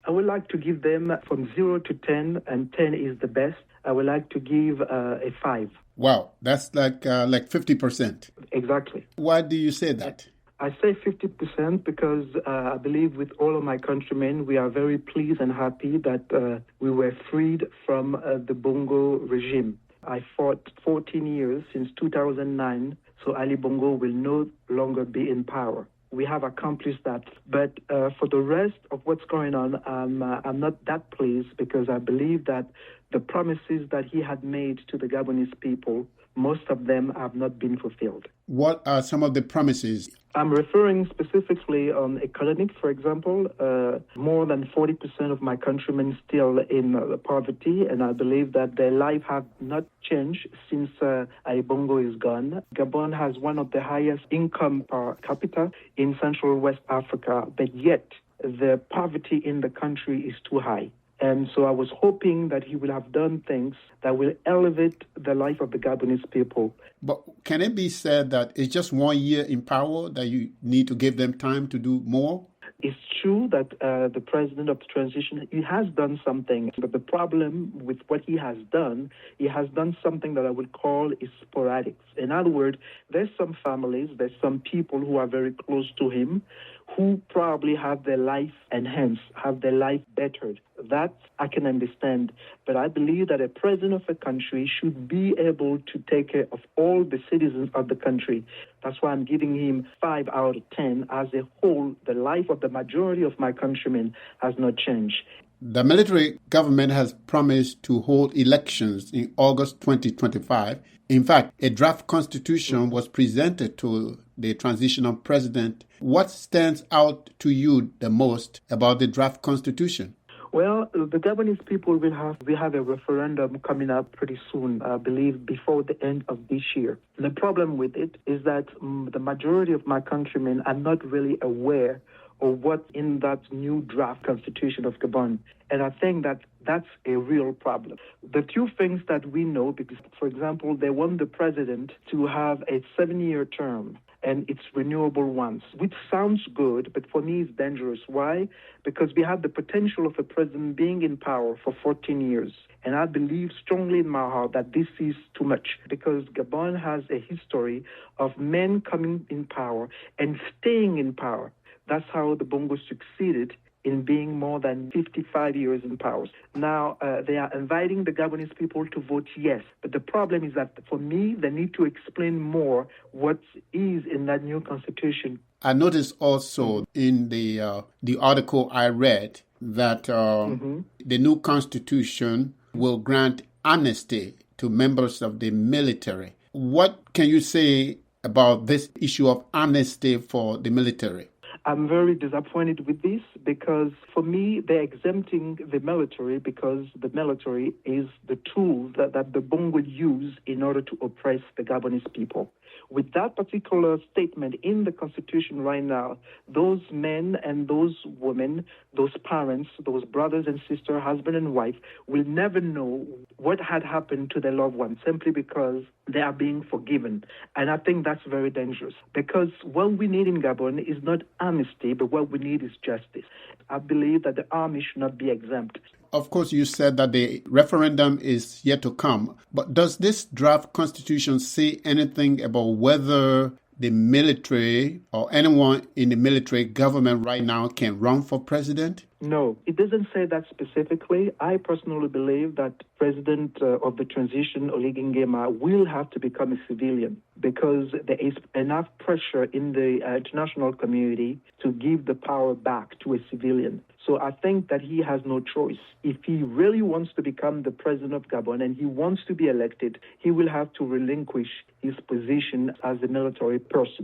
I would like to give them from 0 to 10, and 10 is the best. I would like to give a 5. Wow, that's like 50%. Exactly. Why do you say that? I say 50% because I believe with all of my countrymen, we are very pleased and happy that we were freed from the Bongo regime. I fought 14 years since 2009, so Ali Bongo will no longer be in power. We have accomplished that. But for the rest of what's going on, I'm not that pleased because I believe that the promises that he had made to the Gabonese people, most of them have not been fulfilled. What are some of the promises? I'm referring specifically on economic, for example. More than 40% of my countrymen still in poverty, and I believe that their life have not changed since Ali Bongo is gone. Gabon has one of the highest income per capita in Central West Africa, but yet the poverty in the country is too high. And so I was hoping that he will have done things that will elevate the life of the Gabonese people. But can it be said that it's just 1 year in power, that you need to give them time to do more? It's true that the president of the transition, he has done something. But the problem with what he has done something that I would call is sporadic. In other words, there's some families, there's some people who are very close to him who probably have their life enhanced, have their life bettered. That I can understand. But I believe that a president of a country should be able to take care of all the citizens of the country. That's why I'm giving him 5 out of 10. As a whole, the life of the majority of my countrymen has not changed. The military government has promised to hold elections in August 2025. In fact, a draft constitution was presented to the transitional president. What stands out to you the most about the draft constitution? Well, the Gabonese people will have a referendum coming up pretty soon, I believe before the end of this year. The problem with it is that the majority of my countrymen are not really aware of what's in that new draft constitution of Gabon. And I think that that's a real problem. The two things that we know, because, for example, they want the president to have a 7-year term, and it's renewable once, which sounds good, but for me it's dangerous. Why? Because we have the potential of a president being in power for 14 years. And I believe strongly in my heart that this is too much, because Gabon has a history of men coming in power and staying in power. That's how the Bongo succeeded in being more than 55 years in power. Now, they are inviting the Gabonese people to vote yes. But the problem is that, for me, they need to explain more what is in that new constitution. I noticed also in the article I read that the new constitution will grant amnesty to members of the military. What can you say about this issue of amnesty for the military? I'm very disappointed with this because, for me, they're exempting the military because the military is the tool that the Bongo use in order to oppress the Gabonese people. With that particular statement in the Constitution right now, those men and those women, those parents, those brothers and sisters, husband and wife, will never know what had happened to their loved ones simply because they are being forgiven. And I think that's very dangerous because what we need in Gabon is not amnesty, but what we need is justice. I believe that the army should not be exempt. Of course, you said that the referendum is yet to come, but does this draft constitution say anything about whether the military or anyone in the military government right now can run for president? No, it doesn't say that specifically. I personally believe that President of the transition, Oligui Nguema, will have to become a civilian because there is enough pressure in the international community to give the power back to a civilian. So I think that he has no choice. If he really wants to become the president of Gabon and he wants to be elected, he will have to relinquish his position as a military person.